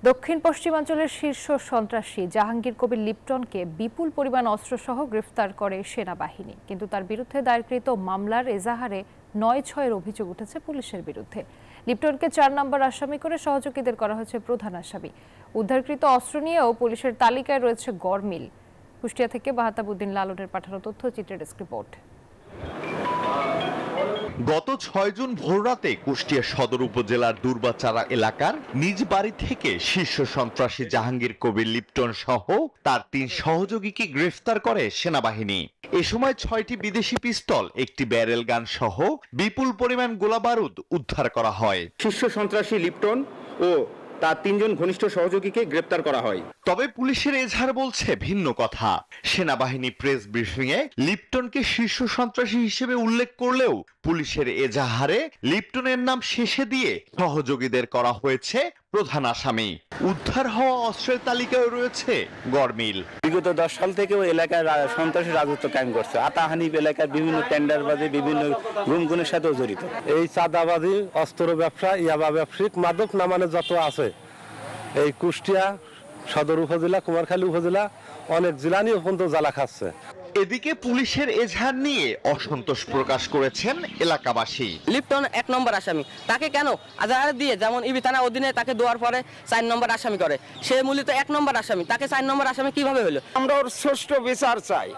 দক্ষিণ পশ্চিমাঞ্চলের শীর্ষ সন্ত্রাসী জাহাঙ্গীর কবির লিপটনকে বিপুল পরিমাণ অস্ত্রসহ গ্রেফতার করে সেনাবাহিনী, কিন্তু তার বিরুদ্ধে দায়েরকৃত মামলার এজাহারে ৯/৬-এর অভিযোগ উঠেছে পুলিশের বিরুদ্ধে। লিপটনকে ৪ নম্বর আসামি করে সহযোগীদের করা হয়েছে প্রধান আসামি। উদ্ধারকৃত অস্ত্র নিয়েও পুলিশের তালিকায় রয়েছে গড়মিল। কুষ্টিয়া থেকে বাহাতাবউদ্দিন লালনের পাঠানো তথ্যচিত্রের ডেস্ক রিপোর্ট। গত ৬ জুন ভোররাতে কুষ্টিয়া সদর উপজেলার দুর্বাচারা এলাকার নিজ বাড়ি থেকে শীর্ষ সন্ত্রাসী জাহাঙ্গীর কবির লিপটন সহ তার ৩ সহযোগীকে গ্রেফতার করে সেনাবাহিনী। এ সময় ৬টি বিদেশি পিস্তল, একটি ব্যারেল গান সহ বিপুল পরিমাণ গোলাবারুদ উদ্ধার করা হয়। শীর্ষ সন্ত্রাসী লিপটন ও তার ৩ জন ঘনিষ্ঠ সহযোগীকে গ্রেপ্তার করা হয়। তবে পুলিশের এজাহার বলছে ভিন্ন কথা। সেনাবাহিনী প্রেস ব্রিফিংয়ে লিপটনকে শীর্ষ সন্ত্রাসী হিসেবে উল্লেখ করলেও পুলিশের এজাহারে লিপটনের নাম শেষে দিয়ে সহযোগীদের করা হয়েছে প্রধান আসামি। উদ্ধার হওয়া অস্ত্রের তালিকায় রয়েছে গড়মিল। বিগত ১০ সাল থেকে ওই এলাকায় সন্ত্রাসী রাজত্ব কায়েম করছে। আতাহানিফ এলাকার বিভিন্ন টেন্ডারবাজি, বিভিন্ন গুমগুনের সাথেও জড়িত। এই চাঁদাবাজি, অস্ত্র ব্যবসা, ইয়াবা ব্যবসায়িক মাদক নামানে যত আছে, এই কুষ্টিয়া সদর উপজেলা, কুমারখালী উপজেলা অনেক জেলা নিয়ে পর্যন্ত জ্বালা খাচ্ছে। এদিকে পুলিশের এজাহার নিয়ে অসন্তোষ প্রকাশ করেছেন এলাকাবাসী। লিপটন ১ নম্বর আসামি, তাকে কেন আজাহার দিয়ে যেমন ইবি থানা অধীনে তাকে দেওয়ার পরে ৪ নম্বর আসামি করে, সে মূলত ১ নম্বর আসামি, তাকে ৪ নম্বর আসামি কিভাবে হলো? আমরা ওর সুষ্ঠু বিচার চাই।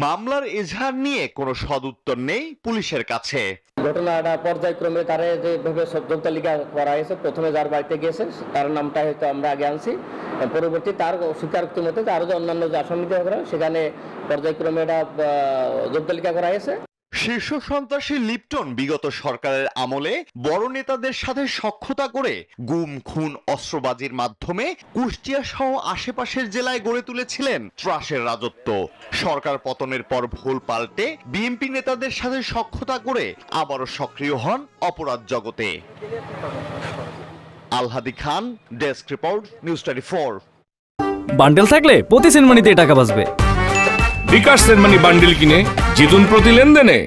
মামলার এজাহার নিয়ে কোনো সদুত্তর নেই পুলিশের কাছে। ঘটনাটা পর্যায়ক্রমে তারা যেভাবে শব্দ তালিকা করা হয়েছে, প্রথমে যার বাড়িতে গিয়েছে তার নামটা হয়তো আমরা আগে আনছি, পরবর্তী তার স্বীকারোক্তি মতে আরো যে অন্যান্য যে আসামিদের সেখানে পর্যায়ক্রমে এটা জব তালিকা করা হয়েছে। শীর্ষ সন্ত্রাসী লিপটন বিগত সরকারের আমলে বড় নেতাদের সাথে সখ্যতা করে গুম, খুন, অস্ত্রবাজির মাধ্যমে কুষ্টিয়া সহ আশেপাশের জেলায় গড়ে তুলেছিলেন ত্রাসের রাজত্ব। সরকার পতনের পর ভুল পাল্টে বিএনপি নেতাদের সাথে সখ্যতা করে আবারও সক্রিয় হন অপরাধ জগতে। আলহাদি খান, ডেস্ক রিপোর্ট, নিউজ 24। বান্ডেল থাকলে প্রতি সেনমানিতে টাকা বাঁচবে। বিকাশ সেনমানি বান্ডেল কিনে জিতুন প্রতি লেনদেনে।